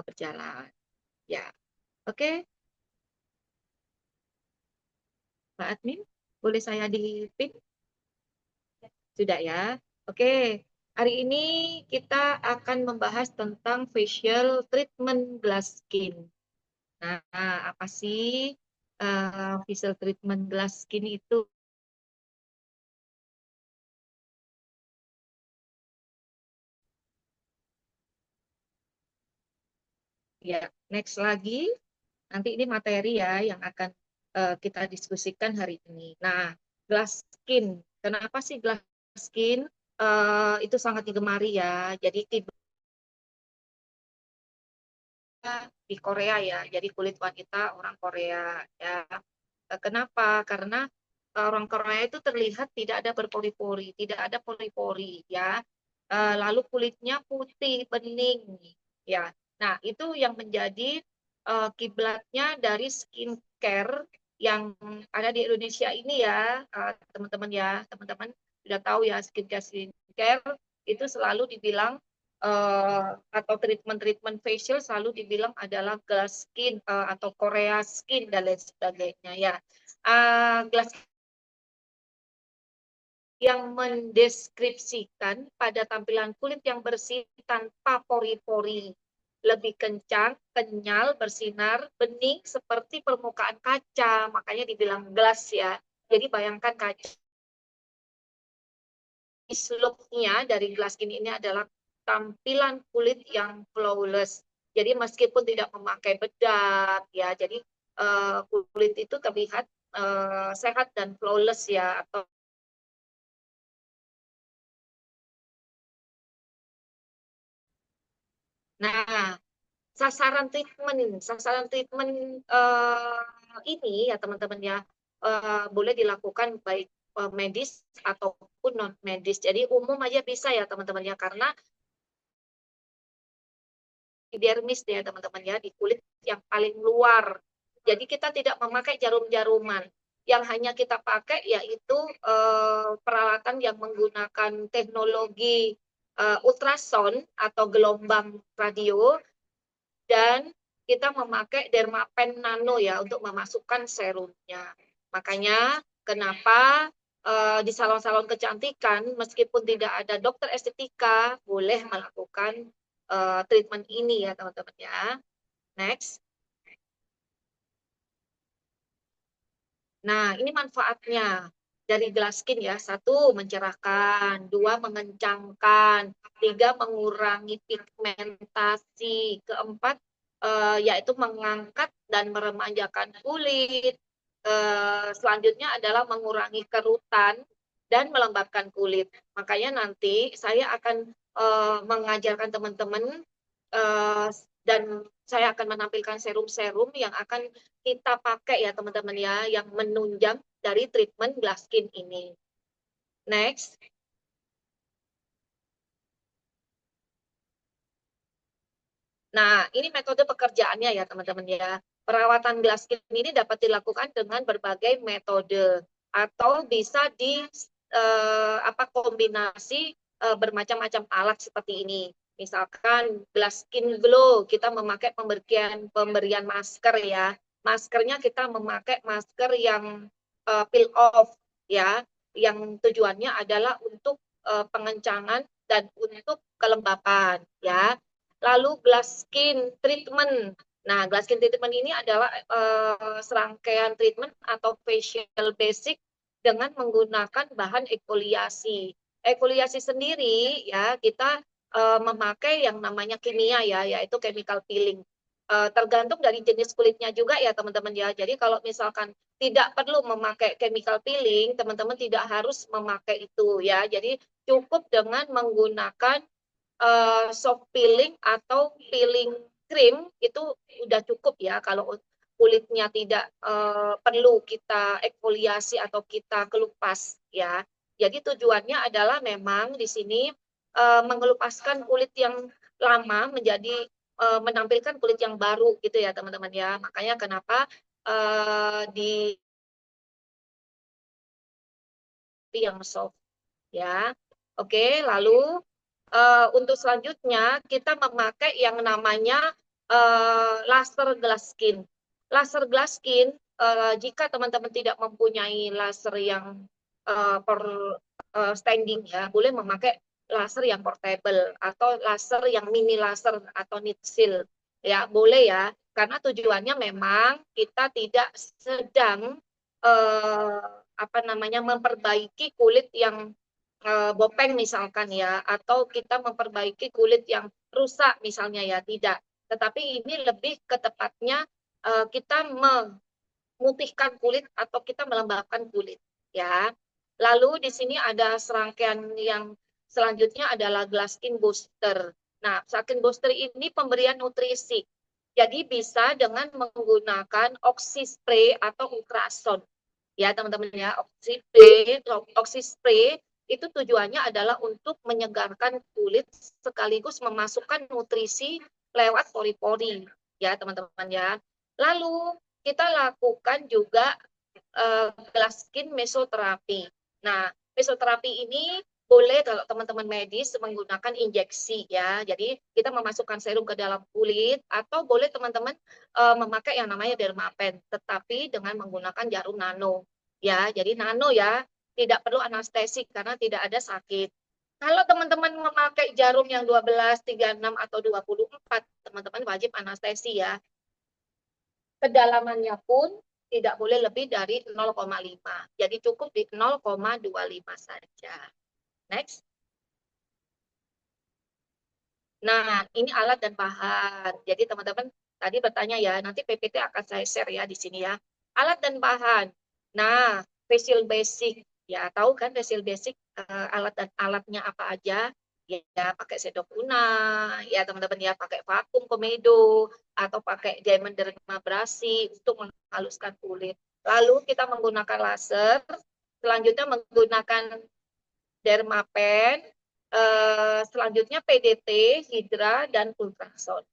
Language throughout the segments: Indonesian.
berjalan. Ya, oke, Pak Admin, boleh saya di-pin? Sudah ya. Oke, hari ini kita akan membahas tentang facial treatment glass skin. Nah, apa sih facial treatment glass skin itu? Ya, next lagi. Nanti ini materi ya yang akan kita diskusikan hari ini. Nah, glass skin. Kenapa sih glass skin itu sangat digemari ya? Jadi tiba di Korea ya. Jadi kulit wanita orang Korea ya. Kenapa? Karena orang Korea itu terlihat tidak ada berpori-pori, tidak ada pori-pori ya. Lalu kulitnya putih, bening ya. Nah, itu yang menjadi kiblatnya dari skincare yang ada di Indonesia ini ya, teman-teman ya. Teman-teman sudah tahu ya skincare itu selalu dibilang atau treatment-treatment facial selalu dibilang adalah glass skin atau Korea skin dan lain sebagainya ya. Glass yang mendeskripsikan pada tampilan kulit yang bersih tanpa pori-pori, lebih kencang, kenyal, bersinar, bening seperti permukaan kaca, makanya dibilang glass ya. Jadi bayangkan kaca. Look-nya dari glass skin ini adalah tampilan kulit yang flawless. Jadi meskipun tidak memakai bedak ya, jadi kulit itu terlihat sehat dan flawless ya. Atau nah, sasaran treatment ini ya teman-teman ya boleh dilakukan baik medis ataupun non medis. Jadi umum aja bisa ya teman-teman ya karena epidermis ya teman-teman ya di kulit yang paling luar. Jadi kita tidak memakai jarum-jaruman. Yang hanya kita pakai yaitu peralatan yang menggunakan teknologi ultrasound atau gelombang radio dan kita memakai dermapen nano ya untuk memasukkan serumnya. Makanya kenapa di salon-salon kecantikan meskipun tidak ada dokter estetika boleh melakukan treatment ini ya teman-teman ya. Next. Nah, ini manfaatnya dari glass skin ya. Satu, mencerahkan. Dua, mengencangkan. Tiga, mengurangi pigmentasi. Keempat, yaitu mengangkat dan meremajakan kulit. Selanjutnya adalah mengurangi kerutan dan melembabkan kulit. Makanya nanti saya akan mengajarkan teman-teman eh, dan saya akan menampilkan serum-serum yang akan kita pakai ya teman-teman ya, yang menunjang dari treatment glass skin ini. Next. Nah, ini metode pekerjaannya ya teman-teman ya. Perawatan glass skin ini dapat dilakukan dengan berbagai metode atau bisa di kombinasi bermacam-macam alat seperti ini. Misalkan glass skin glow, kita memakai pemberian masker ya. Maskernya kita memakai masker yang peel off ya, yang tujuannya adalah untuk pengencangan dan untuk kelembapan ya. Lalu glass skin treatment. Nah, glass skin treatment ini adalah serangkaian treatment atau facial basic dengan menggunakan bahan eksfoliasi. Eksfoliasi sendiri ya kita memakai yang namanya kimia ya, yaitu chemical peeling. Tergantung dari jenis kulitnya juga ya teman-teman ya. Jadi kalau misalkan tidak perlu memakai chemical peeling, teman-teman tidak harus memakai itu ya. Jadi cukup dengan menggunakan soft peeling atau peeling cream itu udah cukup ya kalau kulitnya tidak perlu kita eksfoliasi atau kita kelupas ya. Jadi tujuannya adalah memang di sini mengelupaskan kulit yang lama menjadi menampilkan kulit yang baru gitu ya teman-teman ya. Makanya kenapa di yang soft ya. Oke, lalu untuk selanjutnya kita memakai yang namanya laser glass skin. Laser glass skin, jika teman-teman tidak mempunyai laser yang per standing ya, boleh memakai laser yang portable atau laser yang mini laser atau nitsil ya, boleh ya. Karena tujuannya memang kita tidak sedang apa namanya memperbaiki kulit yang bopeng misalkan ya, atau kita memperbaiki kulit yang rusak misalnya ya, tidak. Tetapi ini lebih ke tepatnya kita memutihkan kulit atau kita melembabkan kulit ya. Lalu di sini ada serangkaian yang selanjutnya adalah glass skin booster. Nah, skin booster ini pemberian nutrisi. Jadi bisa dengan menggunakan oxy spray atau ultrasound. Ya, teman-teman ya, oxy spray itu tujuannya adalah untuk menyegarkan kulit sekaligus memasukkan nutrisi lewat pori-pori. Ya, teman-teman ya. Lalu kita lakukan juga glass skin mesoterapi. Nah, mesoterapi ini boleh kalau teman-teman medis menggunakan injeksi ya. Jadi kita memasukkan serum ke dalam kulit atau boleh teman-teman memakai yang namanya dermapen, tetapi dengan menggunakan jarum nano. Ya, jadi nano ya, tidak perlu anestesi karena tidak ada sakit. Kalau teman-teman memakai jarum yang 12, 36 atau 24, teman-teman wajib anestesi ya. Kedalamannya pun tidak boleh lebih dari 0,5. Jadi cukup di 0,25 saja. Next. Nah, ini alat dan bahan. Jadi teman-teman tadi bertanya ya, nanti PPT akan saya share ya di sini ya. Alat dan bahan. Nah, facial basic. Ya, tahu kan facial basic alat dan alatnya apa aja? Ya, pakai sendok tuna, ya teman-teman ya, pakai vakum komedo atau pakai diamond dermabrasi untuk menghaluskan kulit. Lalu kita menggunakan laser, selanjutnya menggunakan dermapen, selanjutnya PDT, hidra, dan ultrasound.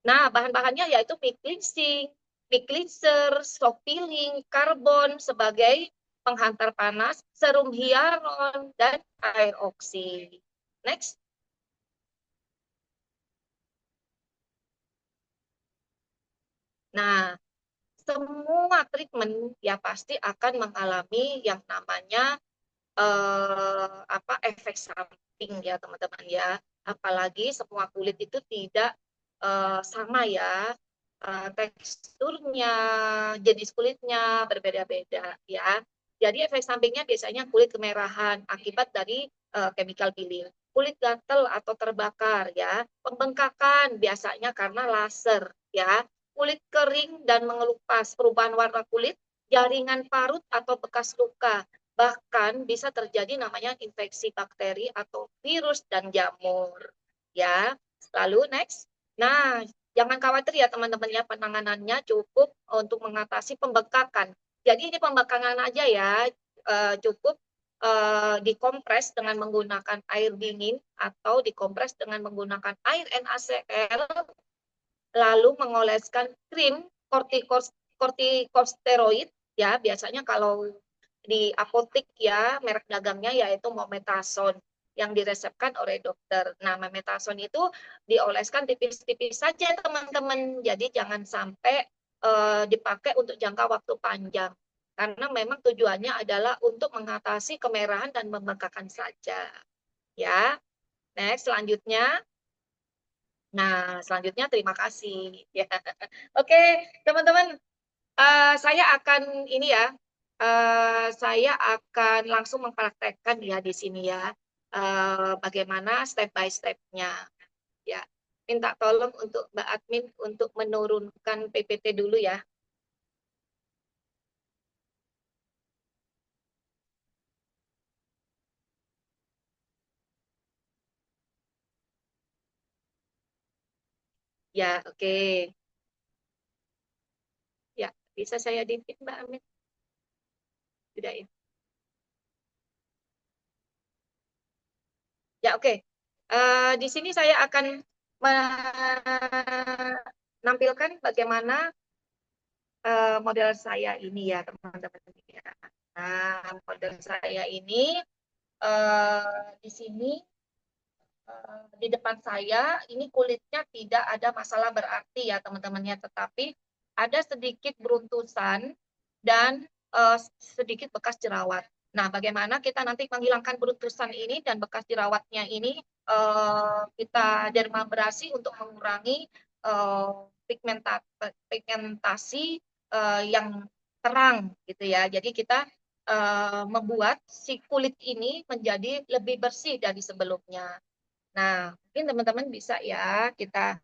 Nah, bahan-bahannya yaitu mic cleansing, mic cleanser, soft peeling, karbon sebagai penghantar panas, serum hyaluron, dan air oksi. Next. Nah, semua treatment ya pasti akan mengalami yang namanya efek samping ya teman-teman ya. Apalagi semua kulit itu tidak sama ya. Teksturnya, jenis kulitnya berbeda-beda ya. Jadi efek sampingnya biasanya kulit kemerahan akibat dari chemical peeling. Kulit gatal atau terbakar ya. Pembengkakan biasanya karena laser ya. Kulit kering dan mengelupas, perubahan warna kulit, jaringan parut atau bekas luka. Bahkan bisa terjadi namanya infeksi bakteri atau virus dan jamur. Ya, lalu next. Nah, jangan khawatir ya teman-teman ya, penanganannya cukup untuk mengatasi pembengkakan. Jadi ini pembengkakan aja ya, cukup dikompres dengan menggunakan air dingin atau dikompres dengan menggunakan air NaCl, lalu mengoleskan krim kortikosteroid ya, biasanya kalau di apotek ya merek dagangnya yaitu mometasone yang diresepkan oleh dokter. Nah, mometasone itu dioleskan tipis-tipis saja teman-teman. Jadi jangan sampai dipakai untuk jangka waktu panjang. Karena memang tujuannya adalah untuk mengatasi kemerahan dan membengkakan saja. Ya. Next, selanjutnya. Nah, selanjutnya terima kasih. Ya. Oke, teman-teman, saya akan ini ya, saya akan langsung mempraktekkan ya di sini ya, bagaimana step by step-nya. Ya, minta tolong untuk Mbak Admin untuk menurunkan PPT dulu ya. Ya, oke. Ya, bisa saya dipimpin Mbak Admin? Sudah ya. Ya, oke. Di sini saya akan menampilkan bagaimana model saya ini ya teman-teman ya. Nah, model saya ini di sini di depan saya ini kulitnya tidak ada masalah berarti ya teman-temannya, tetapi ada sedikit beruntusan dan sedikit bekas jerawat. Nah, bagaimana kita nanti menghilangkan beruntusan ini dan bekas jerawatnya ini kita dermabrasi untuk mengurangi pigmentasi yang terang gitu ya. Jadi kita membuat si kulit ini menjadi lebih bersih dari sebelumnya. Nah, mungkin teman-teman bisa ya kita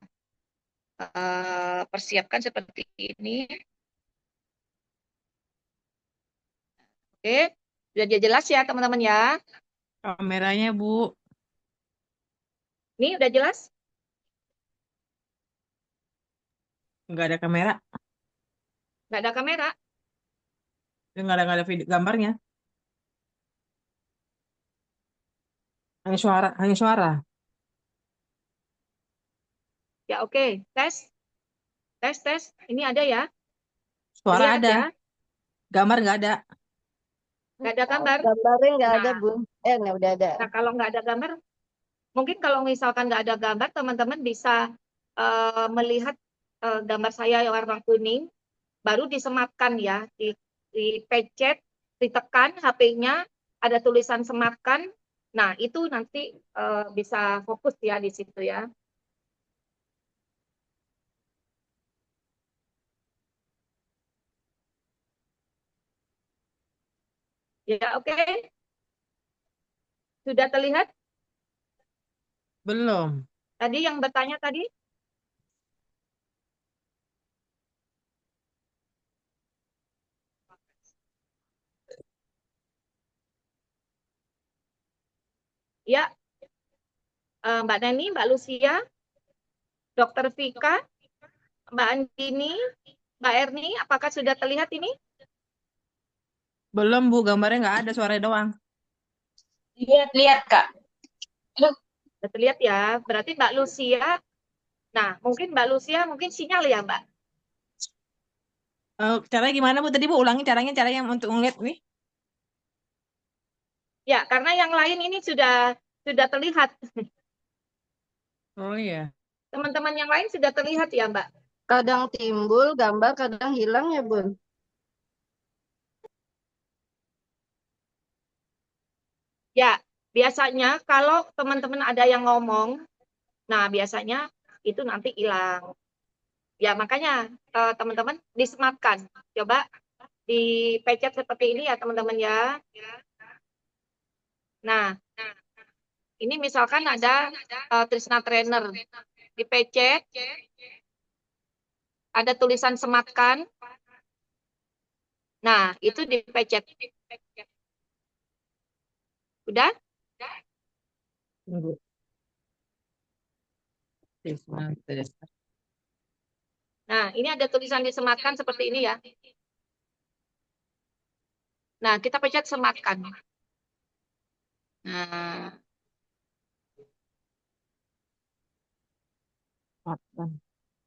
persiapkan seperti ini. Oke, sudah jelas ya teman-teman ya. Kameranya, Bu. Ini udah jelas? Nggak ada kamera. Nggak ada kamera? Nggak ada video gambarnya. Hanya suara, hanya suara. Ya oke, tes, tes, tes. Ini ada ya, Suara terlihat ada, ya. gambar nggak ada. Nggak ada gambar. Gambarnya nggak ada, Nah, Bun. Nggak udah ada. nah kalau nggak ada gambar, mungkin kalau misalkan nggak ada gambar, teman-teman bisa melihat gambar saya yang warna kuning, baru disematkan ya, dipecet, ditekan HP-nya, ada tulisan sematkan. Nah, itu nanti bisa fokus ya di situ ya. Ya, oke. Sudah terlihat Belum. tadi yang bertanya tadi? Ya, Mbak Neni, Mbak Lucia, Dokter Vika, Mbak Andini, Mbak Erni, apakah sudah terlihat ini? Belum, Bu. Gambarnya nggak ada, suaranya doang. Lihat, Kak. Aduh, Sudah terlihat ya. Berarti Mbak Lucia, nah mungkin Mbak Lucia mungkin sinyal ya Mbak. Caranya gimana, Bu? Tadi, Bu, ulangi caranya untuk ngeliat nih. Ya, karena yang lain ini sudah terlihat. Oh iya. Teman-teman yang lain sudah terlihat ya Mbak. kadang timbul gambar, kadang hilang ya, Bun. Ya, biasanya kalau teman-teman ada yang ngomong, nah biasanya itu nanti hilang. Ya, makanya teman-teman disematkan. Coba dipecet seperti ini ya teman-teman ya. Nah, ini misalkan ada Trisna Trainer. Dipecet, ada tulisan sematkan. Nah, itu dipecet. Udah? Tunggu. Tes. Nah, ini ada tulisan disematkan seperti ini ya. Nah, kita pencet sematkan. Nah,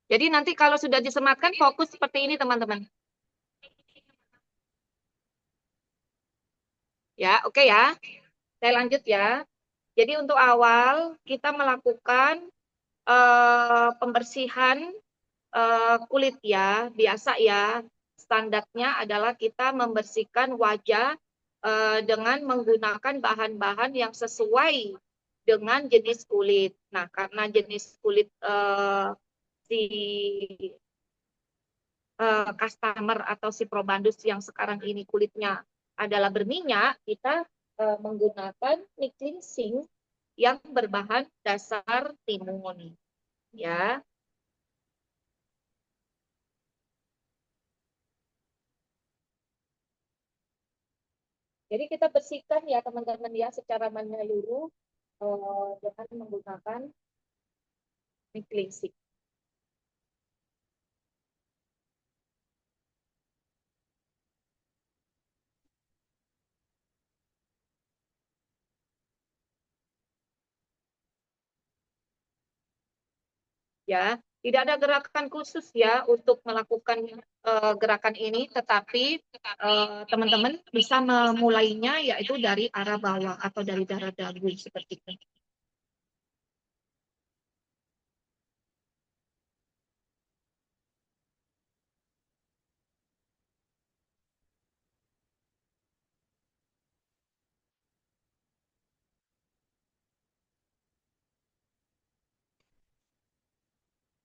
jadi nanti kalau sudah disematkan, fokus seperti ini teman-teman. Ya, oke ya. Saya lanjut ya. Jadi untuk awal, kita melakukan pembersihan kulit ya. Biasa ya, standarnya adalah kita membersihkan wajah dengan menggunakan bahan-bahan yang sesuai dengan jenis kulit. Nah, karena jenis kulit si customer atau si probandus yang sekarang ini kulitnya adalah berminyak, kita menggunakan mic cleansing yang berbahan dasar timun. Ya, jadi kita bersihkan ya teman-teman ya secara menyeluruh dengan menggunakan mic cleansing. Ya, tidak ada gerakan khusus ya untuk melakukan gerakan ini, tetapi teman-teman bisa memulainya yaitu dari arah bawah atau dari darah dagu seperti itu.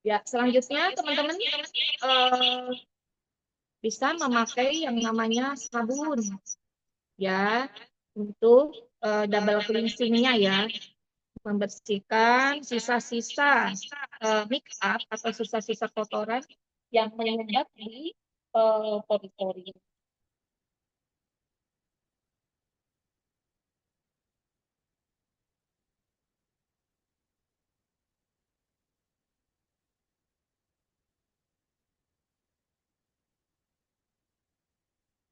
Ya, selanjutnya teman-teman bisa memakai yang namanya sabun ya untuk double cleansingnya ya, membersihkan sisa-sisa make up atau sisa-sisa kotoran yang mengendap di pori-pori.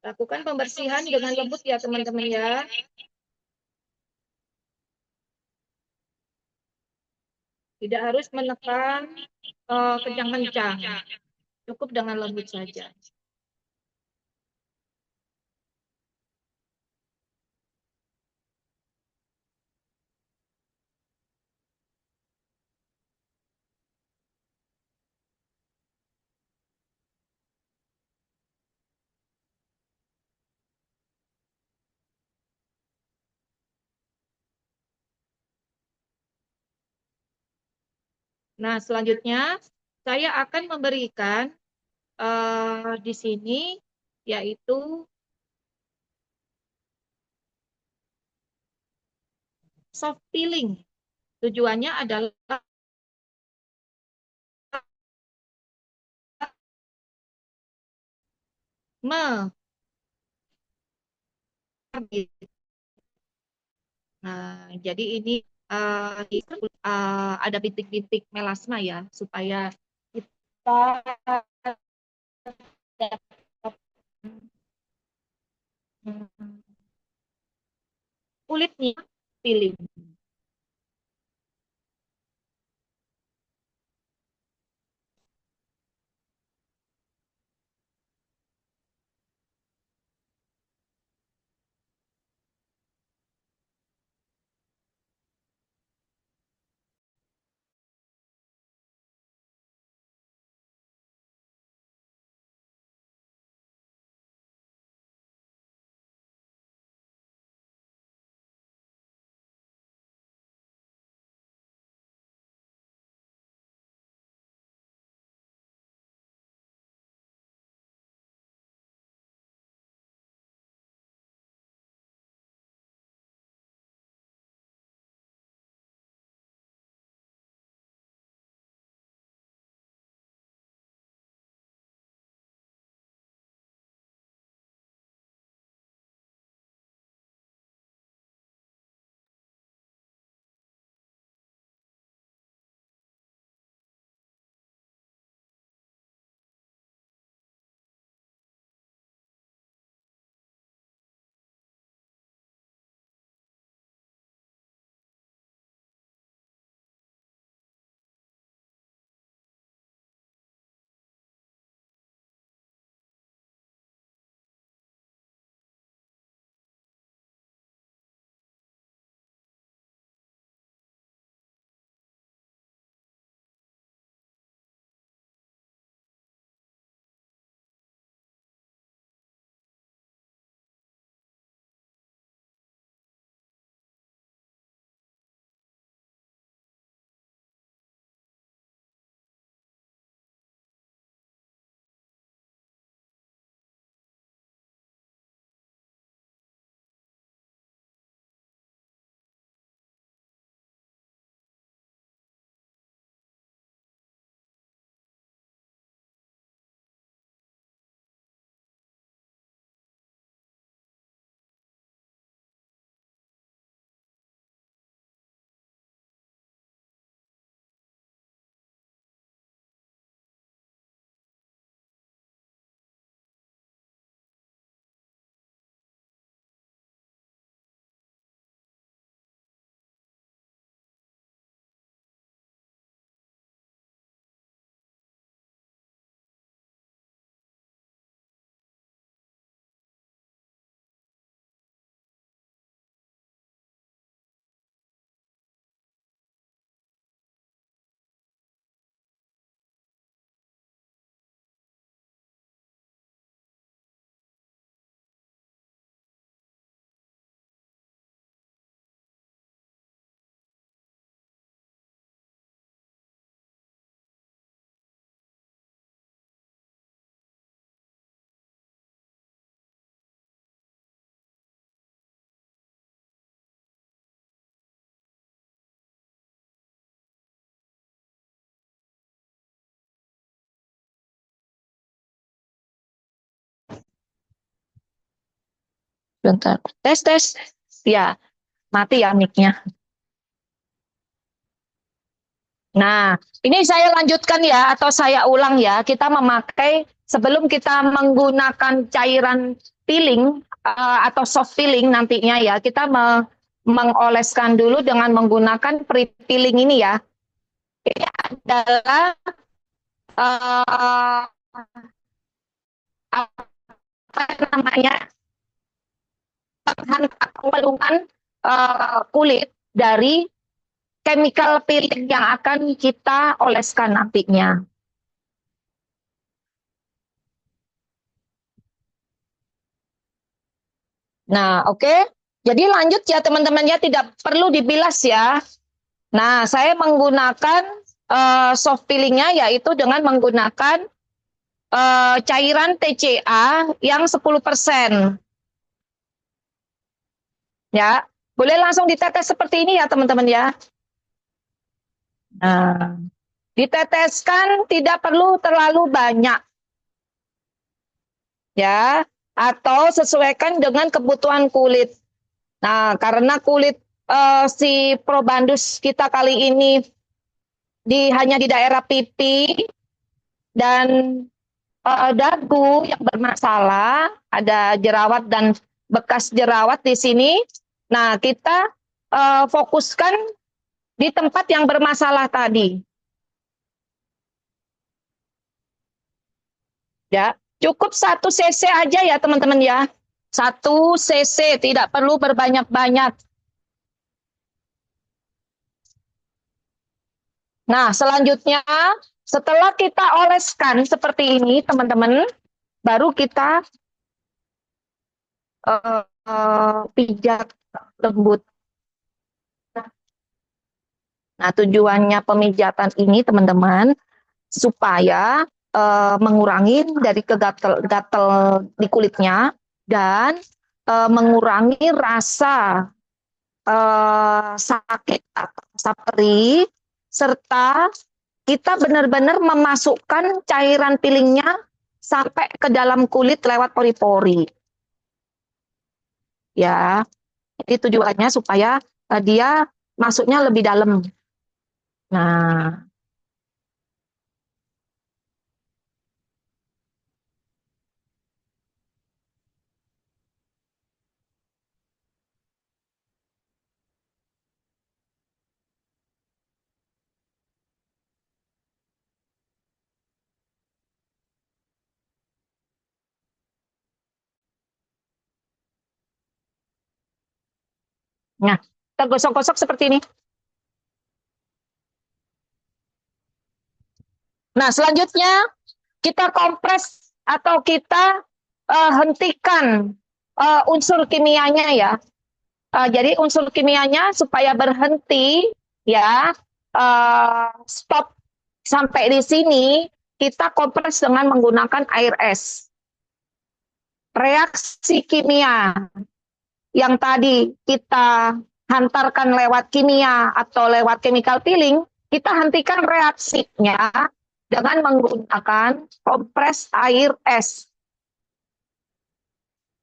Lakukan pembersihan dengan lembut ya teman-teman ya. Tidak harus menekan kencang-kencang. Cukup dengan lembut saja. Nah, selanjutnya saya akan memberikan di sini yaitu soft peeling. Tujuannya adalah me Nah, jadi ini ada bintik-bintik melasma ya, supaya kita dapat kulitnya peeling. Bentar. Tes, tes. Ya, mati ya mic-nya. Nah, ini saya lanjutkan ya, atau saya ulang ya. Kita memakai, sebelum kita menggunakan cairan peeling atau soft peeling nantinya ya, kita mengoleskan dulu dengan menggunakan pre-peeling ini ya. Ini adalah uh, apa namanya, pengeluhan kulit dari chemical peeling yang akan kita oleskan nantinya. Nah, oke. Jadi lanjut ya teman-teman ya, tidak perlu dibilas ya. Nah, saya menggunakan soft peelingnya yaitu dengan menggunakan cairan TCA yang 10%. Ya, boleh langsung ditetes seperti ini ya teman-teman ya. Nah, diteteskan tidak perlu terlalu banyak. Ya, atau sesuaikan dengan kebutuhan kulit. Nah, karena kulit si probandus kita kali ini hanya di daerah pipi dan dagu yang bermasalah, ada jerawat dan bekas jerawat di sini. Nah, kita fokuskan di tempat yang bermasalah tadi. Ya, cukup 1 cc aja ya teman-teman ya. 1 cc, tidak perlu berbanyak-banyak. Nah, selanjutnya setelah kita oleskan seperti ini teman-teman, baru kita pijat lembut. Nah, tujuannya pemijatan ini teman-teman supaya mengurangi dari kegatal-gatal di kulitnya dan mengurangi rasa sakit atau rasa perih, serta kita benar-benar memasukkan cairan peelingnya sampai ke dalam kulit lewat pori-pori. Ya, jadi tujuannya supaya dia masuknya lebih dalam. Nah, nah, kita gosok-gosok seperti ini. Nah, selanjutnya kita kompres atau kita hentikan unsur kimianya ya. Jadi unsur kimianya supaya berhenti ya, stop sampai di sini, kita kompres dengan menggunakan air es. Reaksi kimia yang tadi kita hantarkan lewat kimia atau lewat chemical peeling, kita hentikan reaksinya dengan menggunakan kompres air es.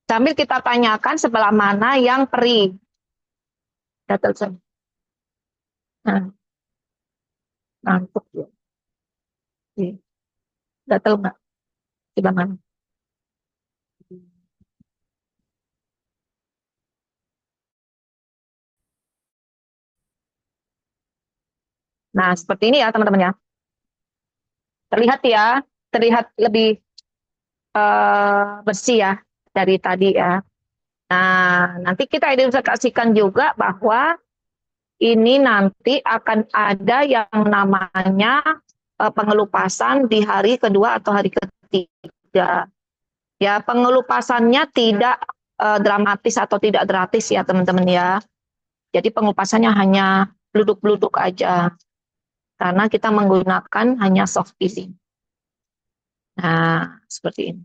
Sambil kita tanyakan sebelah mana yang perih. Nah, ngantuk ya. Gatel nggak? Sebelah mana? Nah, seperti ini ya teman-teman ya. Terlihat ya, terlihat lebih bersih ya dari tadi ya. Nah, nanti kita identifikasikan juga bahwa ini nanti akan ada yang namanya pengelupasan di hari kedua atau hari ketiga. Ya, pengelupasannya tidak dramatis atau tidak gratis ya teman-teman ya. Jadi pengelupasannya hanya bluduk-bluduk aja. Karena kita menggunakan hanya soft peeling. Nah, seperti ini.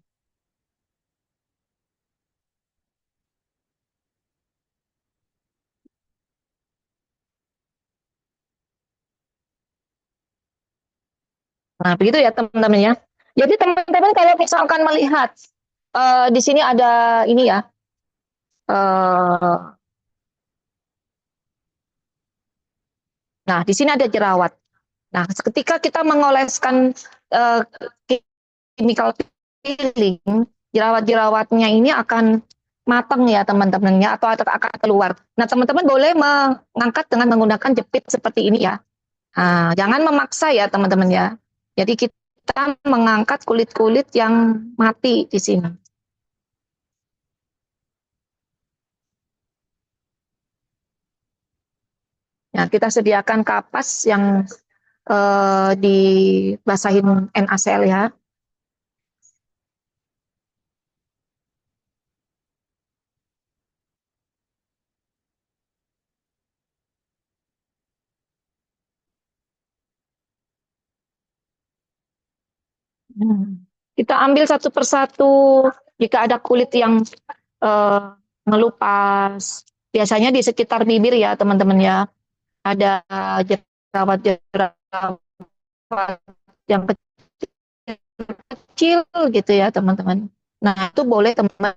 Nah, begitu ya teman-teman ya. Jadi teman-teman kalau misalkan melihat di sini ada ini ya, eh, nah, di sini ada jerawat. Nah, ketika kita mengoleskan eh, chemical peeling, jerawat-jerawatnya ini akan matang ya teman-temannya atau akan keluar. Nah, teman-teman boleh mengangkat dengan menggunakan jepit seperti ini ya. Nah, jangan memaksa ya teman-teman ya. Jadi kita mengangkat kulit-kulit yang mati di sini. Ya, kita sediakan kapas yang dibasahin NaCl ya. Kita ambil satu persatu. Jika ada kulit yang eh, ngelupas, biasanya di sekitar bibir ya teman-teman ya, ada jerawat-jerawat yang kecil gitu ya teman-teman. Nah itu boleh teman-teman.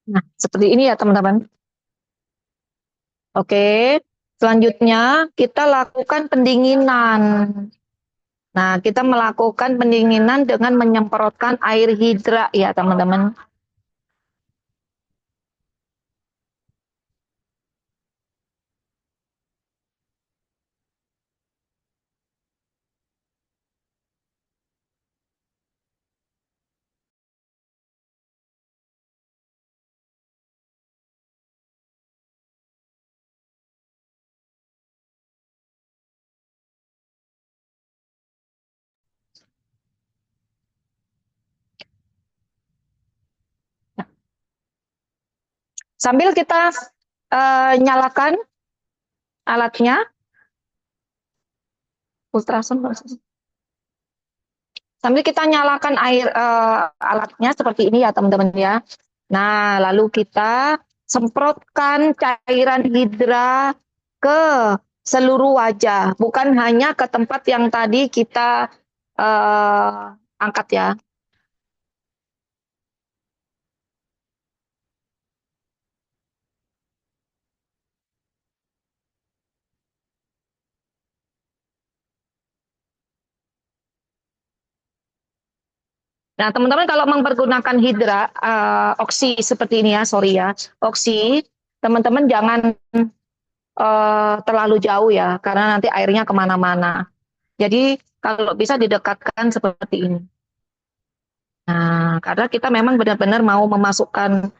Nah seperti ini ya teman-teman. Oke, selanjutnya kita lakukan pendinginan. Nah, kita melakukan pendinginan dengan menyemprotkan air hidra ya teman-teman. Sambil kita nyalakan alatnya, ultrason. Sambil kita nyalakan alatnya seperti ini ya teman-teman ya. Nah, lalu kita semprotkan cairan hidra ke seluruh wajah, bukan hanya ke tempat yang tadi kita angkat ya. Nah, teman-teman kalau mempergunakan hidra oksi seperti ini ya, sorry ya, oksi, teman-teman jangan terlalu jauh ya, karena nanti airnya kemana-mana. Jadi kalau bisa didekatkan seperti ini. Nah, karena kita memang benar-benar mau memasukkan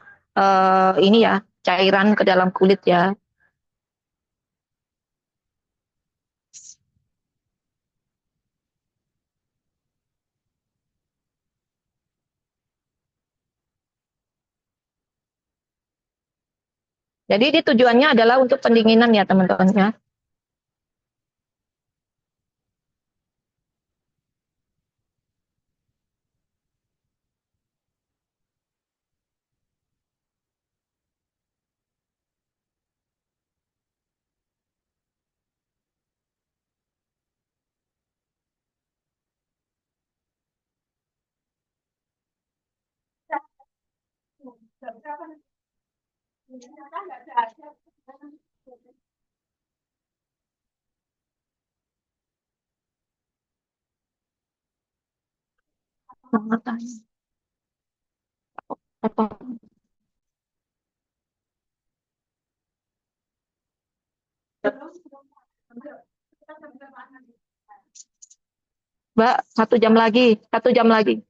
ini ya, cairan ke dalam kulit ya. Jadi ini tujuannya adalah untuk pendinginan ya teman-teman ya. Mbak, 1 jam lagi, 1 jam lagi.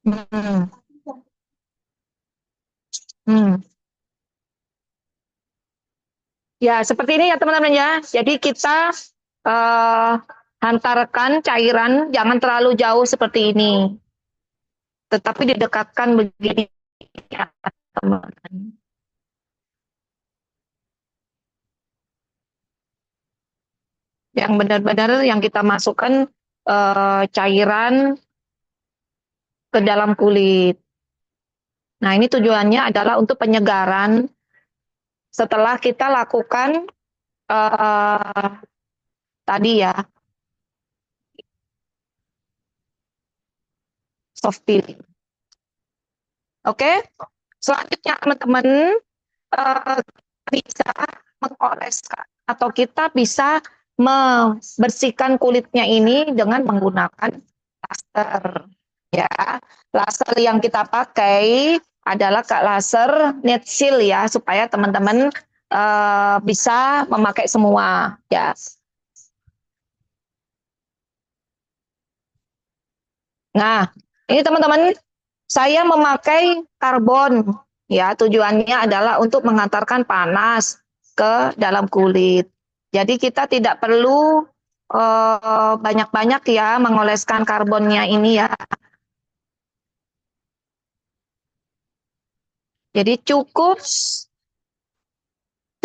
Hmm. Hmm. Ya, seperti ini ya teman-teman ya. Jadi kita eh, hantarkan cairan jangan terlalu jauh seperti ini, tetapi didekatkan begini ya teman-teman. Yang benar-benar yang kita masukkan cairan ke dalam kulit. Nah, ini tujuannya adalah untuk penyegaran setelah kita lakukan eh, tadi ya soft peeling. Oke, selanjutnya teman-teman eh, bisa mengoleskan atau kita bisa membersihkan kulitnya ini dengan menggunakan laser. Ya, laser yang kita pakai adalah laser net seal ya, supaya teman-teman bisa memakai semua ya. Nah, ini teman-teman, saya memakai karbon ya, tujuannya adalah untuk mengantarkan panas ke dalam kulit. Jadi kita tidak perlu banyak-banyak ya mengoleskan karbonnya ini ya. Jadi cukup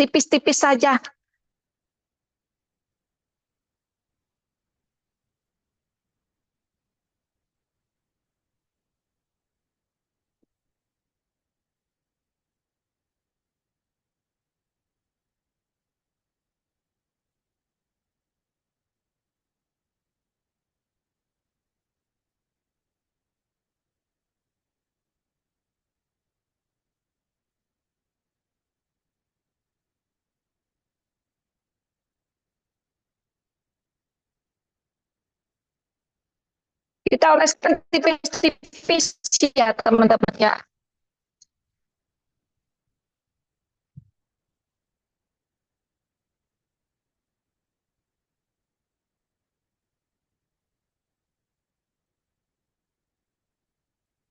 tipis-tipis saja. Kita oleskan tipis-tipis ya teman-teman ya.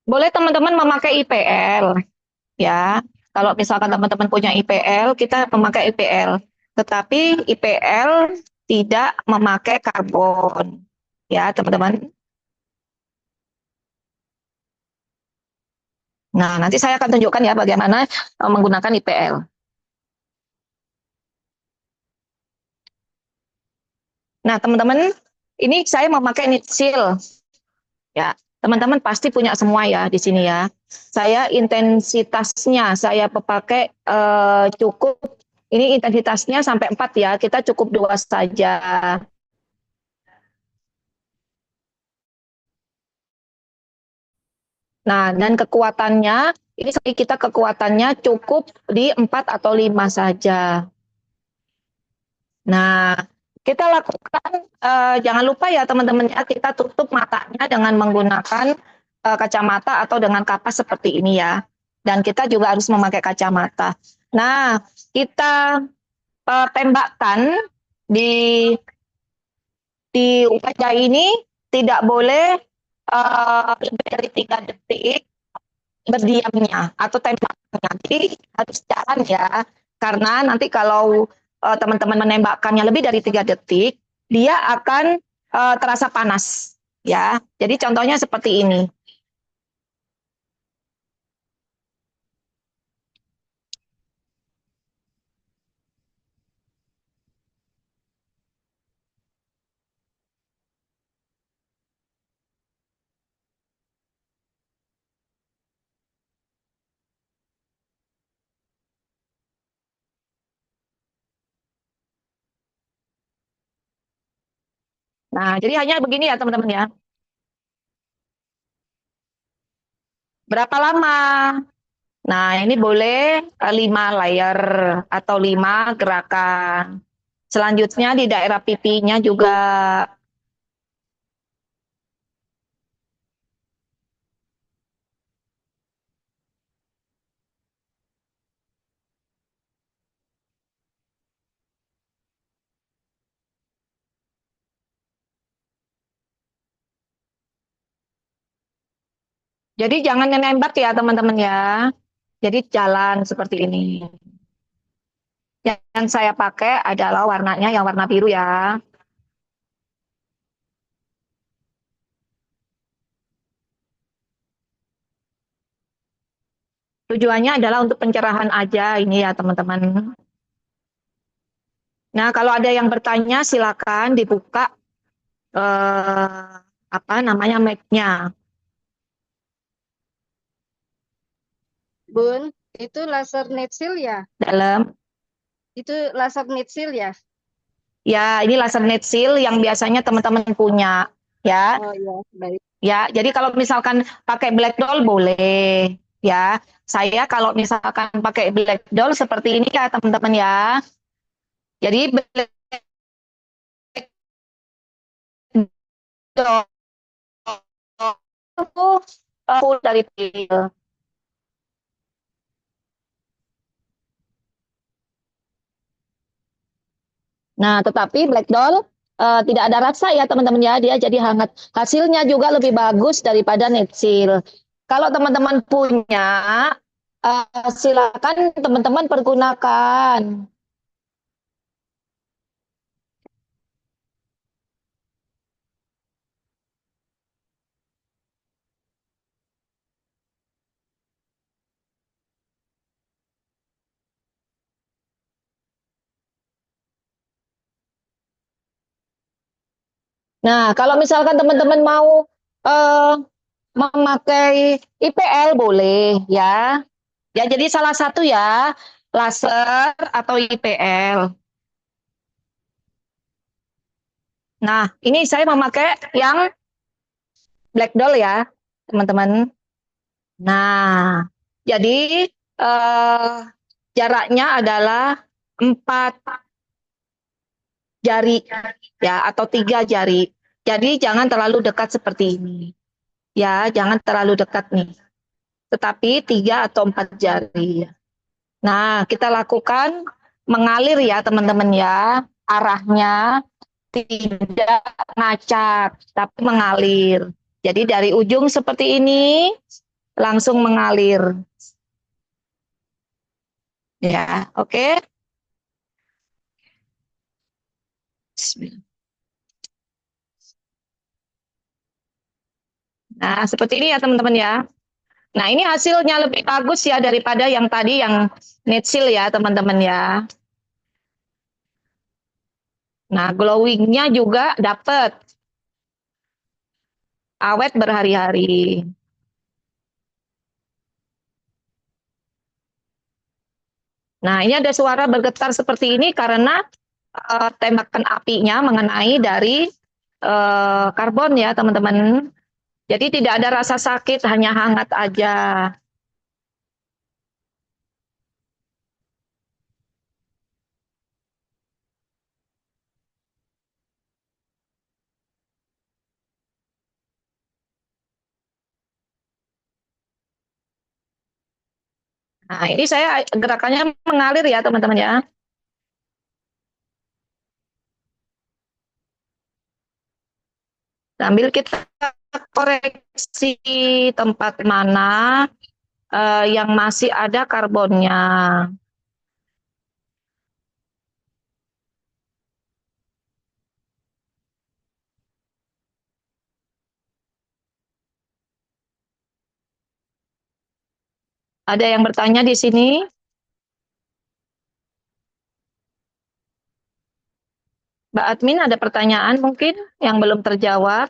Boleh teman-teman memakai IPL ya. Kalau misalkan teman-teman punya IPL, kita memakai IPL. Tetapi IPL tidak memakai karbon. Ya, teman-teman. Nah, nanti saya akan tunjukkan ya bagaimana menggunakan IPL. Nah, teman-teman, ini saya memakai Nitsil. Ya, teman-teman pasti punya semua ya di sini ya. Saya intensitasnya saya pakai cukup, ini intensitasnya sampai 4 ya. Kita cukup 2 saja. Nah, dan kekuatannya, ini kita kekuatannya cukup di 4 atau 5 saja. Nah, kita lakukan, jangan lupa ya teman-teman ya, kita tutup matanya dengan menggunakan kacamata atau dengan kapas seperti ini ya. Dan kita juga harus memakai kacamata. Nah, kita tembakkan di wajah ini tidak boleh lebih dari 3 detik berdiamnya atau tembaknya. Jadi harus jalan ya, karena nanti kalau teman-teman menembakkannya lebih dari 3 detik, dia akan terasa panas ya. Jadi contohnya seperti ini. Nah, jadi hanya begini ya teman-teman ya. Berapa lama? Nah, ini boleh 5 layer atau 5 gerakan. Selanjutnya di daerah pipinya juga. Jadi jangan nembak ya teman-teman ya. Jadi jalan seperti ini. Yang saya pakai adalah warnanya yang warna biru ya. Tujuannya adalah untuk pencerahan aja ini ya teman-teman. Nah, kalau ada yang bertanya silakan dibuka apa namanya mic-nya. Bun, itu laser net seal ya? Dalam Itu laser net seal ya? ya ini laser net seal yang biasanya teman-teman punya ya. Oh iya, baik. Ya, jadi kalau misalkan pakai black doll boleh ya. Saya kalau misalkan pakai black doll seperti ini ya teman-teman ya. Jadi black doll itu full dari pil. Nah, tetapi black doll tidak ada rasa ya teman-teman ya. Dia jadi hangat. Hasilnya juga lebih bagus daripada net seal. Kalau teman-teman punya, silakan teman-teman pergunakan. Nah, kalau misalkan teman-teman mau eh, memakai IPL boleh ya. Ya, jadi salah satu ya, laser atau IPL. Nah, ini saya memakai yang black doll ya, teman-teman. Nah, jadi eh, jaraknya adalah 4 jari ya atau 3 jari. Jadi jangan terlalu dekat seperti ini. Ya, jangan terlalu dekat nih. Tetapi 3 atau 4 jari. Nah, kita lakukan mengalir ya teman-teman ya. Arahnya tidak ngacak, tapi mengalir. Jadi dari ujung seperti ini langsung mengalir. Ya, oke. Bismillah. Nah, seperti ini ya teman-teman ya. Nah, ini hasilnya lebih bagus ya daripada yang tadi yang net seal ya teman-teman ya. Nah, glowingnya juga dapat awet berhari-hari. Nah, ini ada suara bergetar seperti ini karena tembakan apinya mengenai dari karbon ya teman-teman. Jadi tidak ada rasa sakit, hanya hangat aja. Nah, ini saya gerakannya mengalir ya teman-teman ya. Sambil kita koreksi tempat mana yang masih ada karbonnya. Ada yang bertanya di sini? Mbak Admin ada pertanyaan mungkin yang belum terjawab?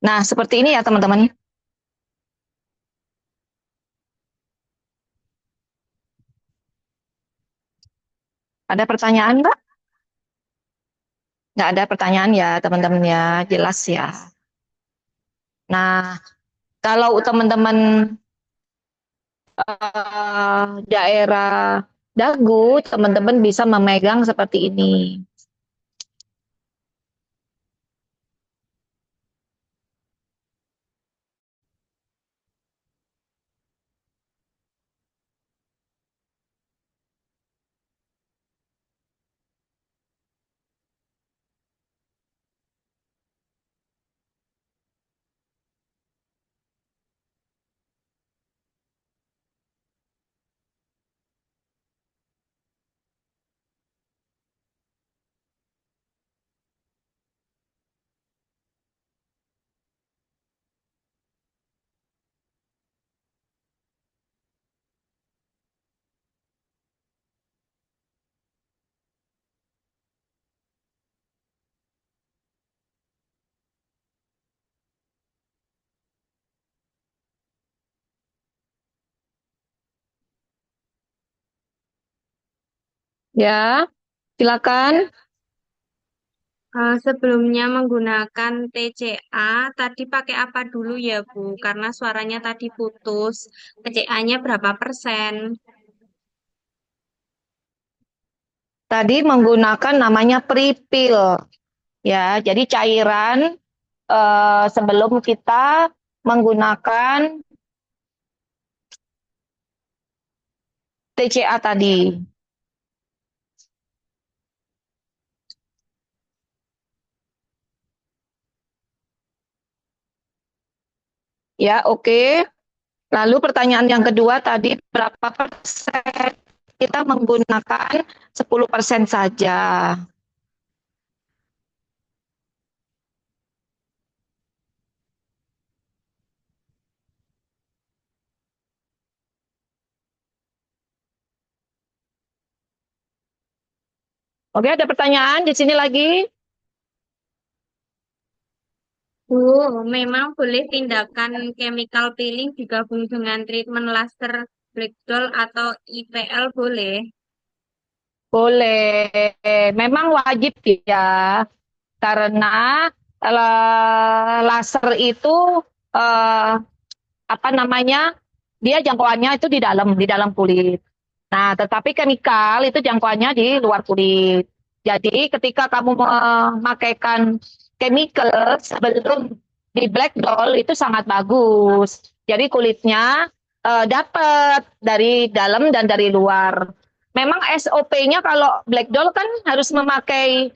Nah, seperti ini ya teman-teman. Ada pertanyaan, Mbak? Nggak ada pertanyaan ya teman-teman ya, jelas ya. Nah, kalau teman-teman daerah dagu, teman-teman bisa memegang seperti ini. Ya, silakan. Sebelumnya menggunakan TCA, tadi pakai apa dulu ya, Bu? Karena suaranya tadi putus. TCA-nya berapa persen? Tadi menggunakan namanya prepil. Ya, jadi cairan sebelum kita menggunakan TCA tadi. Ya, oke. Lalu pertanyaan yang kedua tadi, berapa persen kita menggunakan 10% saja. Oke, ada pertanyaan di sini lagi? Bu, memang boleh tindakan chemical peeling digabung dengan treatment laser black doll atau IPL boleh? Boleh. Memang wajib ya, karena laser itu eh, apa namanya? Dia jangkauannya itu di dalam kulit. Nah, tetapi chemical itu jangkauannya di luar kulit. Jadi ketika kamu memakaikan chemical sebelum di black doll itu sangat bagus. Jadi kulitnya dapat dari dalam dan dari luar. Memang SOP-nya kalau black doll kan harus memakai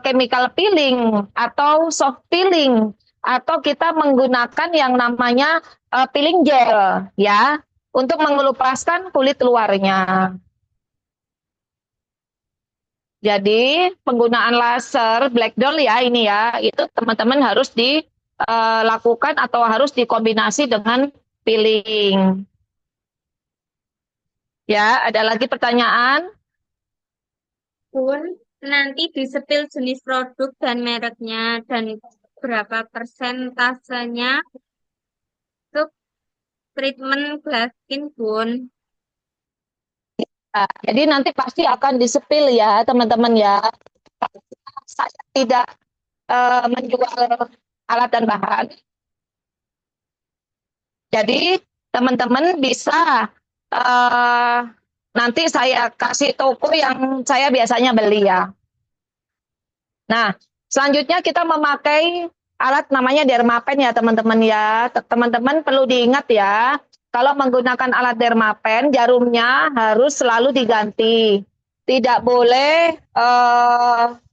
chemical peeling atau soft peeling atau kita menggunakan yang namanya peeling gel ya untuk mengelupaskan kulit luarnya. Jadi penggunaan laser black doll ya ini ya, itu teman-teman harus dilakukan atau harus dikombinasi dengan peeling. Ya, ada lagi pertanyaan? Pun nanti disepil jenis produk dan mereknya dan berapa persentasenya untuk treatment glass skin, Bun. Nah, jadi nanti pasti akan disepil ya teman-teman ya. Saya tidak menjual alat dan bahan. Jadi teman-teman bisa eh, nanti saya kasih toko yang saya biasanya beli ya. Nah, selanjutnya kita memakai alat namanya Dermapen ya teman-teman ya. Teman-teman perlu diingat ya, kalau menggunakan alat Dermapen, jarumnya harus selalu diganti. Tidak boleh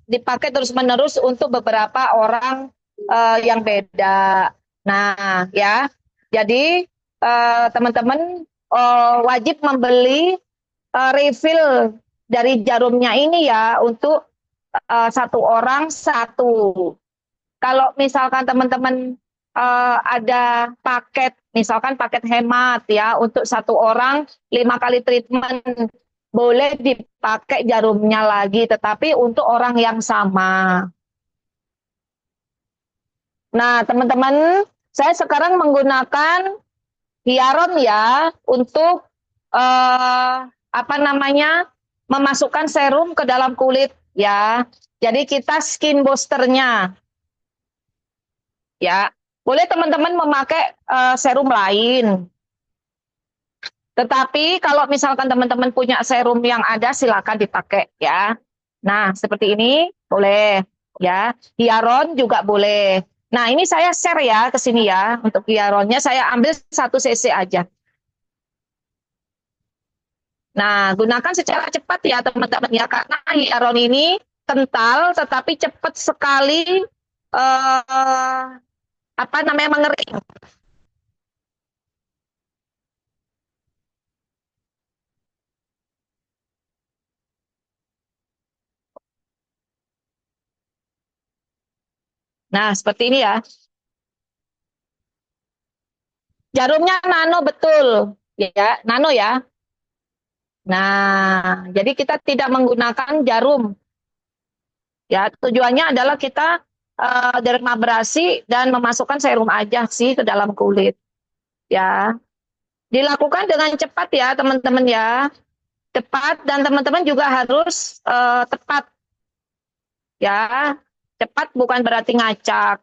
dipakai terus-menerus untuk beberapa orang yang beda. Nah, ya. Jadi teman-teman wajib membeli refill dari jarumnya ini ya untuk satu orang satu. Kalau misalkan teman-teman ada paket, misalkan paket hemat ya untuk satu orang 5 kali treatment, boleh dipakai jarumnya lagi, tetapi untuk orang yang sama. Nah, teman-teman, saya sekarang menggunakan Hyaron ya untuk apa namanya memasukkan serum ke dalam kulit ya. Jadi kita skin boosternya ya. Boleh teman-teman memakai serum lain. Tetapi kalau misalkan teman-teman punya serum yang ada silakan dipakai ya. Nah, seperti ini boleh ya. Hyaron juga boleh. Nah, ini saya share ya ke sini ya. Untuk hyaronnya saya ambil 1 cc aja. Nah, gunakan secara cepat ya teman-teman ya, karena hyaron ini kental tetapi cepat sekali apa namanya mengering. Nah, seperti ini ya. Jarumnya nano betul ya, nano ya. Nah, jadi kita tidak menggunakan jarum. Ya, tujuannya adalah kita dermabrasi dan memasukkan serum aja sih ke dalam kulit. Ya, dilakukan dengan cepat ya teman-teman ya. cepat dan teman-teman juga harus tepat ya. Cepat bukan berarti ngacak.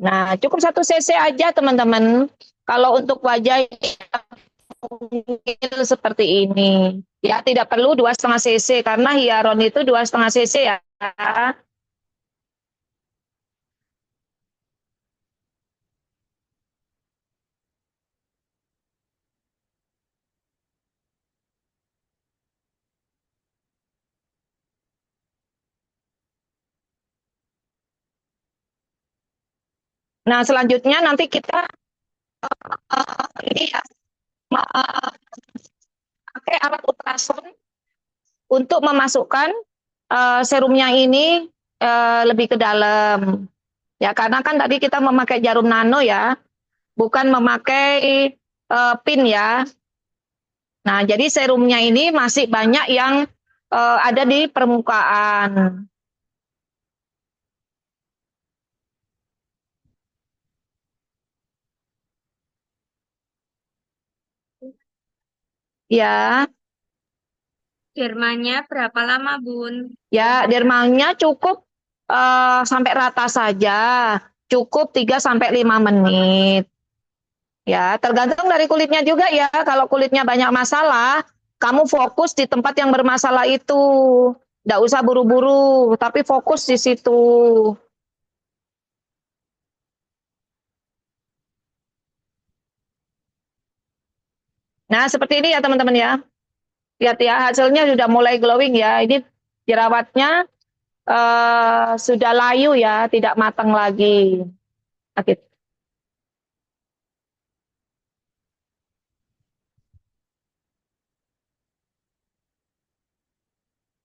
Nah, cukup 1 cc aja teman-teman. Kalau untuk wajah mungkin seperti ini. Ya, tidak perlu 2,5 cc karena hyaluron itu 2,5 cc ya. Nah, selanjutnya nanti kita ini ya, pakai alat ultrasound untuk memasukkan serumnya ini lebih ke dalam. Ya, karena kan tadi kita memakai jarum nano ya, bukan memakai pin ya. Nah, jadi serumnya ini masih banyak yang ada di permukaan. Ya, Dermanya berapa lama, Bun? ya dermanya cukup sampai rata saja. Cukup 3 sampai 5 menit. Ya, tergantung dari kulitnya juga ya. Kalau kulitnya banyak masalah, kamu fokus di tempat yang bermasalah itu. Nggak usah buru-buru, tapi fokus di situ. Nah, seperti ini ya teman-teman ya. Lihat ya, hasilnya sudah mulai glowing ya. Ini jerawatnya sudah layu ya, tidak matang lagi. Oke.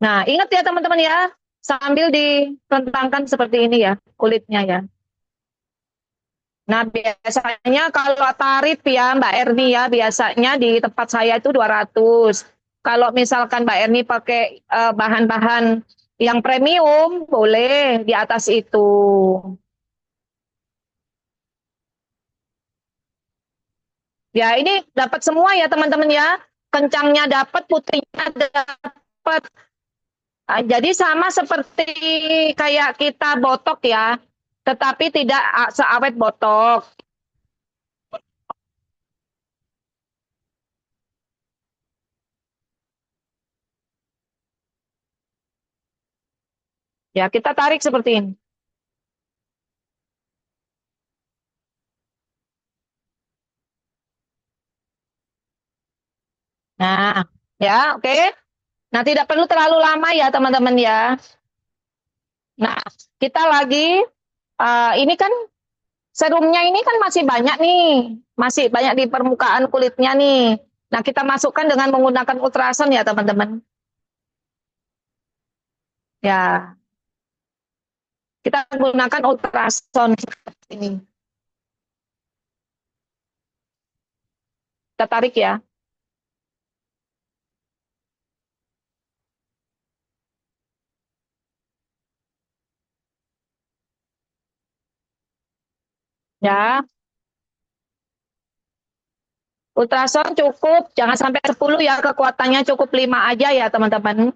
Nah, ingat ya teman-teman ya, sambil direntangkan seperti ini ya, kulitnya ya. Nah, biasanya kalau tarif ya Mbak Erni ya, biasanya di tempat saya itu 200. Kalau misalkan Mbak Erni pakai bahan-bahan yang premium, boleh di atas itu. Ya, ini dapat semua ya teman-teman ya. Kencangnya dapat, putihnya dapat. Nah, jadi sama seperti kayak kita botok ya, tetapi tidak seawet botok. Ya, kita tarik seperti ini. Nah, ya, oke. Nah, tidak perlu terlalu lama ya, teman-teman ya. Nah, kita lagi, ini kan serumnya ini kan masih banyak nih, masih banyak di permukaan kulitnya nih. Nah, kita masukkan dengan menggunakan ultrasound ya, teman-teman. Ya, kita gunakan ultrasound seperti ini. Kita tarik ya. Ya, ultrasound cukup, jangan sampai 10 ya, kekuatannya cukup 5 aja ya, teman-teman.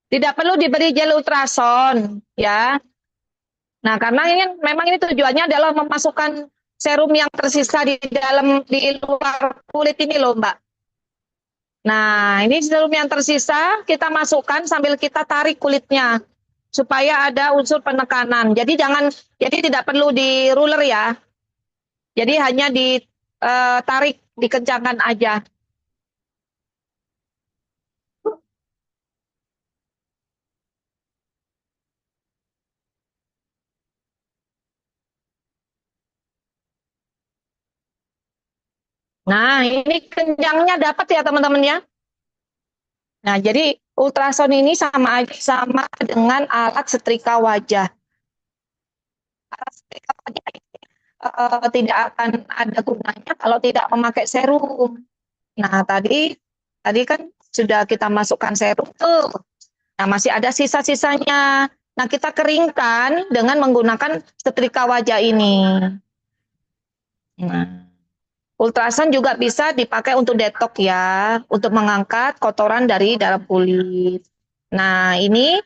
Tidak perlu diberi gel ultrasound ya. Nah, karena ini memang ini tujuannya adalah memasukkan serum yang tersisa di luar kulit ini loh, Mbak. Nah, ini serum yang tersisa kita masukkan sambil kita tarik kulitnya supaya ada unsur penekanan. Jadi tidak perlu di ruler ya. Jadi hanya ditarik, dikencangkan aja. Nah, ini kencangnya dapat ya teman-teman ya. Nah, jadi ultrason ini sama dengan alat setrika wajah. Alat setrika wajah ini tidak akan ada gunanya kalau tidak memakai serum. Nah, tadi kan sudah kita masukkan serum tuh. Nah, masih ada sisa-sisanya. Nah, kita keringkan dengan menggunakan setrika wajah ini. Nah, ultrason juga bisa dipakai untuk detok ya, untuk mengangkat kotoran dari dalam kulit. Nah, ini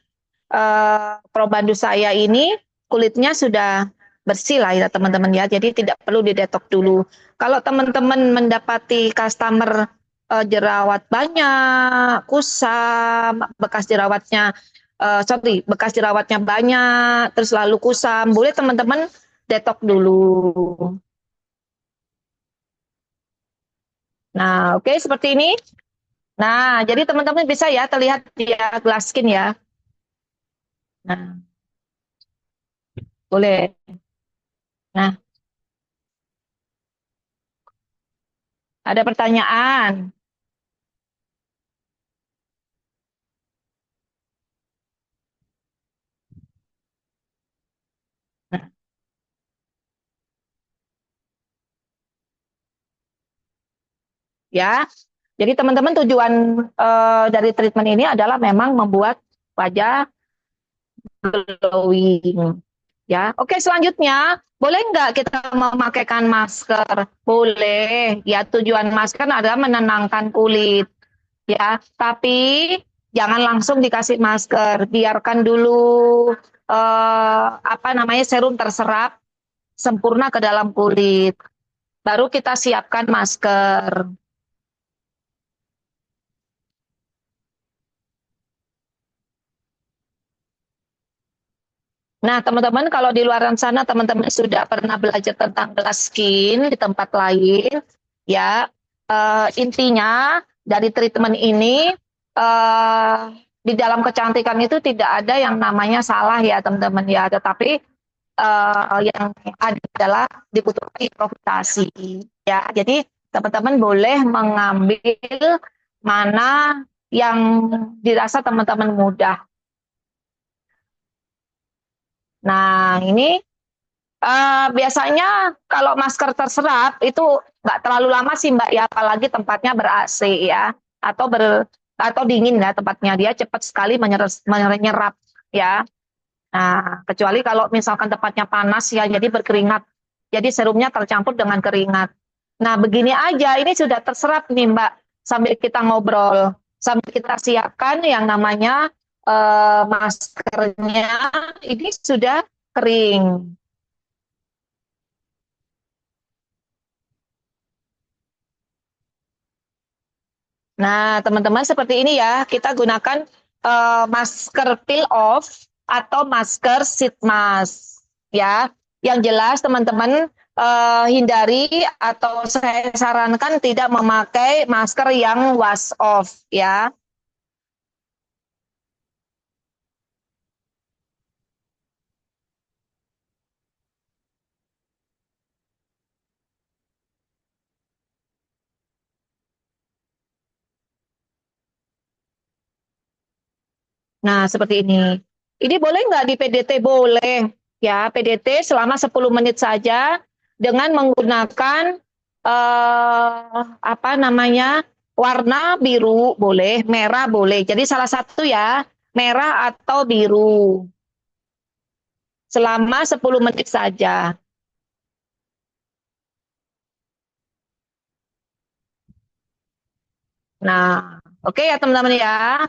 probandu saya ini kulitnya sudah bersih lah ya teman-teman ya, jadi tidak perlu didetok dulu. Kalau teman-teman mendapati customer jerawat banyak, kusam, bekas jerawatnya banyak, terus lalu kusam, boleh teman-teman detok dulu. Nah, oke seperti ini. Nah, jadi teman-teman bisa ya terlihat dia glass skin ya. Nah, boleh. Nah, ada pertanyaan? Nah, ya. Jadi teman-teman tujuan dari treatment ini adalah memang membuat wajah glowing. Ya, oke selanjutnya boleh nggak kita memakaikan masker? Boleh. Ya, tujuan masker adalah menenangkan kulit. Ya, tapi jangan langsung dikasih masker. Biarkan dulu serum terserap sempurna ke dalam kulit. Baru kita siapkan masker. Nah, teman-teman, kalau di luar sana teman-teman sudah pernah belajar tentang glass skin di tempat lain, ya intinya dari treatment ini di dalam kecantikan itu tidak ada yang namanya salah ya teman-teman ya, tetapi yang ada adalah dibutuhkan improvisasi ya. Jadi teman-teman boleh mengambil mana yang dirasa teman-teman mudah. Nah, ini biasanya kalau masker terserap itu nggak terlalu lama sih Mbak ya, apalagi tempatnya ber-AC ya, atau dingin ya tempatnya, dia cepat sekali menyerap ya. Nah, kecuali kalau misalkan tempatnya panas ya, jadi berkeringat. Jadi serumnya tercampur dengan keringat. Nah, begini aja, ini sudah terserap nih Mbak, sambil kita ngobrol, sambil kita siapkan yang namanya maskernya, ini sudah kering. Nah, teman-teman seperti ini ya, kita gunakan masker peel off atau masker sheet mask ya. Yang jelas teman-teman hindari atau saya sarankan tidak memakai masker yang wash off ya. Nah, seperti ini. Ini boleh nggak di PDT? Boleh. Ya, PDT selama 10 menit saja dengan menggunakan warna biru boleh, merah boleh. Jadi salah satu ya, merah atau biru. Selama 10 menit saja. Nah, oke ya teman-teman ya.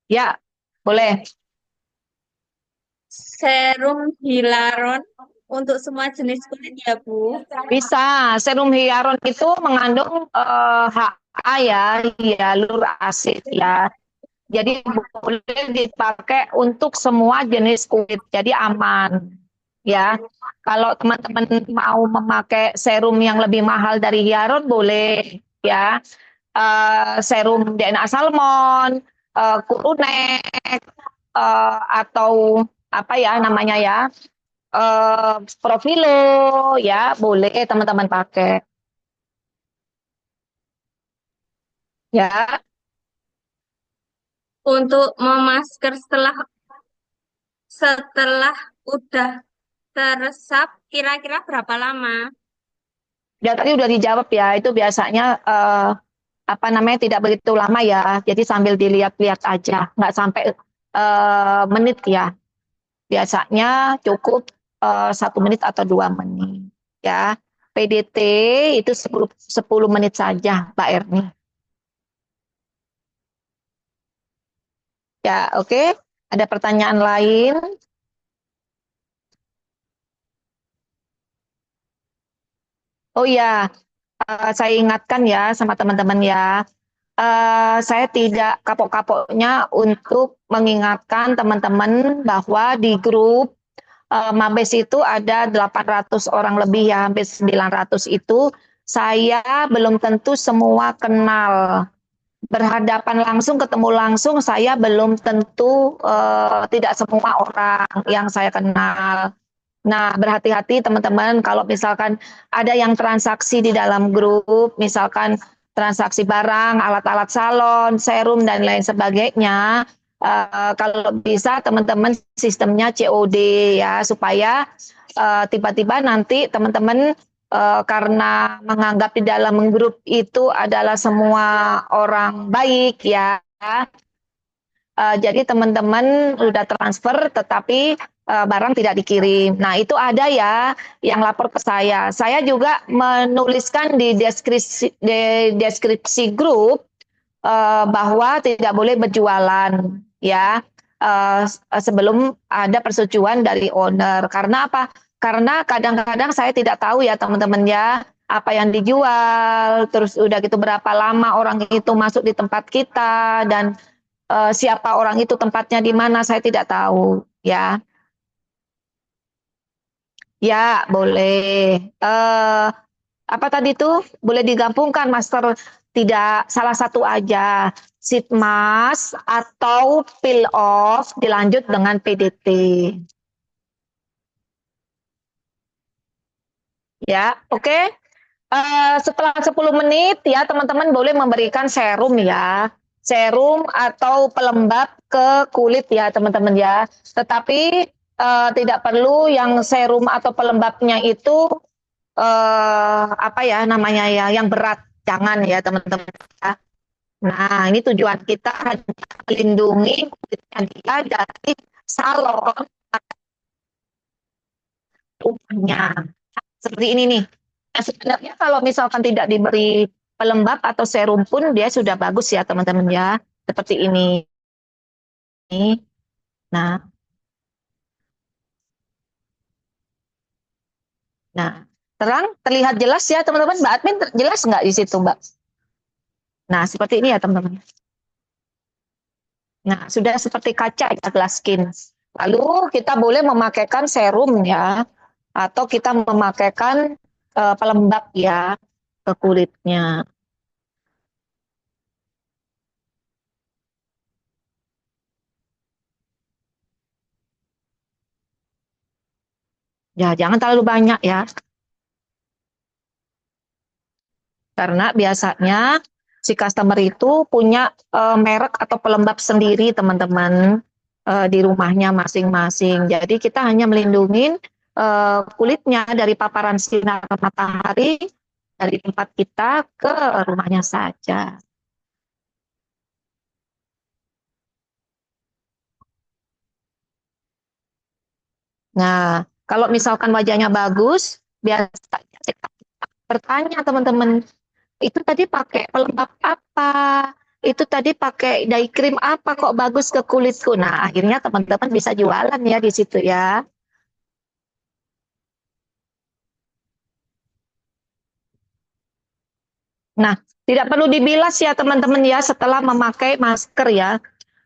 Ya, boleh. Serum Hilaron untuk semua jenis kulit ya, Bu. Bisa, serum hyaluron itu mengandung HA ya, hyalur asid ya. Jadi boleh dipakai untuk semua jenis kulit, jadi aman ya. Kalau teman-teman mau memakai serum yang lebih mahal dari hyaluron boleh ya. Serum DNA salmon, kurunek, atau apa ya namanya ya, profilo ya boleh teman-teman pakai. Ya, Untuk memasker setelah udah teresap kira-kira berapa lama? ya tadi udah dijawab ya. Itu biasanya apa namanya tidak begitu lama ya. Jadi sambil dilihat-lihat aja, nggak sampai menit ya. Biasanya cukup 1 menit atau 2 menit ya. PDT itu 10 menit saja, Mbak Erni. Ya, oke. Ada pertanyaan lain? Oh iya, saya ingatkan ya sama teman-teman ya. Saya tidak kapok-kapoknya untuk mengingatkan teman-teman bahwa di grup Mabes itu ada 800 orang lebih ya, hampir 900 itu. Saya belum tentu semua kenal. Berhadapan langsung, ketemu langsung, saya belum tentu tidak semua orang yang saya kenal. Nah, berhati-hati teman-teman kalau misalkan ada yang transaksi di dalam grup, misalkan transaksi barang, alat-alat salon, serum, dan lain sebagainya, kalau bisa teman-teman sistemnya COD ya, supaya tiba-tiba nanti teman-teman karena menganggap di dalam grup itu adalah semua orang baik ya, jadi teman-teman udah transfer tetapi barang tidak dikirim. Nah, itu ada ya yang lapor ke saya. Saya juga menuliskan di deskripsi grup bahwa tidak boleh berjualan ya sebelum ada persetujuan dari owner. Karena apa? Karena kadang-kadang saya tidak tahu ya teman-teman ya apa yang dijual, terus udah gitu berapa lama orang itu masuk di tempat kita dan siapa orang itu tempatnya di mana saya tidak tahu ya. Ya, boleh. Eh apa tadi tuh? Boleh digabungkan master tidak salah satu aja. Sitmas atau peel off dilanjut dengan PDT. Ya, oke. Setelah 10 menit ya teman-teman boleh memberikan serum ya. Serum atau pelembab ke kulit ya teman-teman ya. Tetapi tidak perlu yang serum atau pelembabnya itu apa ya namanya ya yang berat. Jangan ya teman-teman ya. Nah, ini tujuan kita hanya melindungi kulitnya dia dari salon rumahnya. Seperti ini nih. Nah, sebenarnya kalau misalkan tidak diberi pelembab atau serum pun dia sudah bagus ya teman-teman ya. Seperti ini. Nah, nah, terlihat jelas ya teman-teman. Mbak Admin jelas nggak di situ Mbak? Nah, seperti ini ya teman-teman. Nah, sudah seperti kaca ya glass skin. Lalu kita boleh memakaikan serum ya, atau kita memakaikan pelembab ya ke kulitnya. Ya, jangan terlalu banyak ya. Karena biasanya si customer itu punya merek atau pelembab sendiri teman-teman di rumahnya masing-masing. Jadi kita hanya melindungi kulitnya dari paparan sinar matahari dari tempat kita ke rumahnya saja. Nah, kalau misalkan wajahnya bagus, biasanya kita bertanya teman-teman, itu tadi pakai pelembab apa? Itu tadi pakai day cream apa kok bagus ke kulitku? Nah, akhirnya teman-teman bisa jualan ya di situ ya. Nah, tidak perlu dibilas ya teman-teman ya setelah memakai masker ya.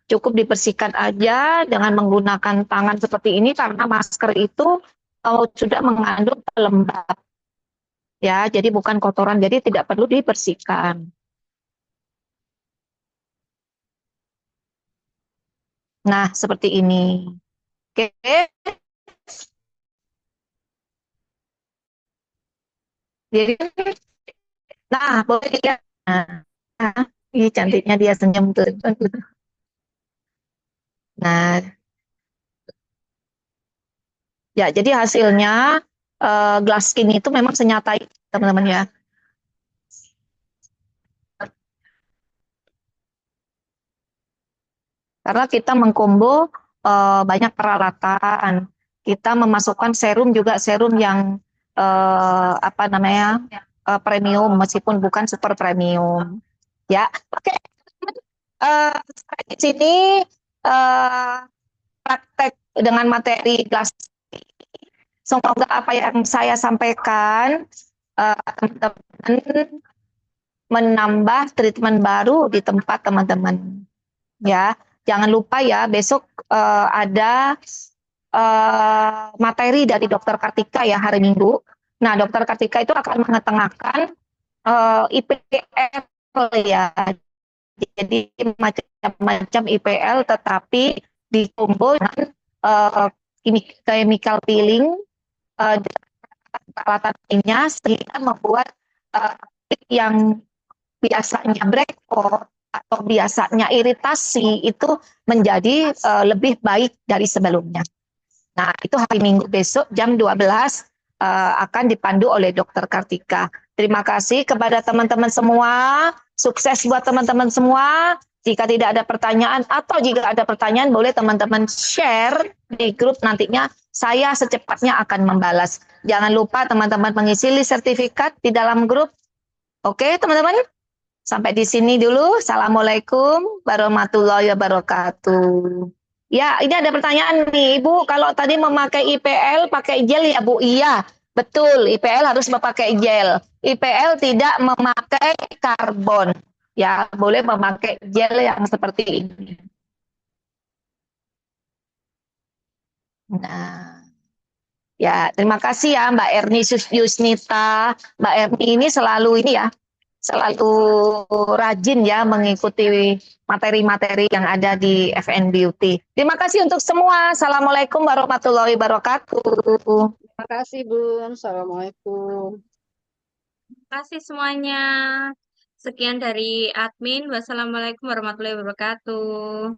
Cukup dibersihkan aja dengan menggunakan tangan seperti ini karena masker itu sudah mengandung pelembab ya. Jadi bukan kotoran, jadi tidak perlu dibersihkan. Nah, seperti ini. Oke. Jadi, nah, boleh dilihat. Nah, Ih, cantiknya dia senyum tuh. Nah, ya jadi hasilnya glass skin itu memang senyata itu, teman-teman ya. Karena kita mengkombo banyak peralatan. Kita memasukkan serum juga serum yang apa namanya premium meskipun bukan super premium. Ya, oke. Sampai di sini eh, praktek dengan materi kelas. Semoga apa yang saya sampaikan teman-teman menambah treatment baru di tempat teman-teman. Ya, jangan lupa ya besok ada materi dari Dokter Kartika ya hari Minggu. Nah, Dokter Kartika itu akan mengetengahkan IPL ya. Jadi macam-macam IPL tetapi dikombo dengan chemical peeling peralatan lainnya sehingga membuat uh, yang biasanya breakout atau biasanya iritasi itu menjadi lebih baik dari sebelumnya. Nah, itu hari Minggu besok jam 12 akan dipandu oleh Dokter Kartika. Terima kasih kepada teman-teman semua. Sukses buat teman-teman semua. Jika tidak ada pertanyaan atau jika ada pertanyaan boleh teman-teman share di grup nantinya saya secepatnya akan membalas. Jangan lupa teman-teman mengisi list sertifikat di dalam grup. Oke, teman-teman? Sampai di sini dulu. Assalamualaikum warahmatullahi wabarakatuh. Ya, ini ada pertanyaan nih, Ibu. Kalau tadi memakai IPL, pakai gel ya, Bu? Iya, betul. IPL harus memakai gel. IPL tidak memakai karbon. Ya, boleh memakai gel yang seperti ini. Nah, ya, terima kasih ya Mbak Erni Yusnita. Mbak Erni ini selalu ini ya, selalu rajin ya mengikuti materi-materi yang ada di FN Beauty. Terima kasih untuk semua. Assalamualaikum warahmatullahi wabarakatuh. Terima kasih, Bun. Assalamualaikum. Terima kasih semuanya. Sekian dari admin. Wassalamualaikum warahmatullahi wabarakatuh.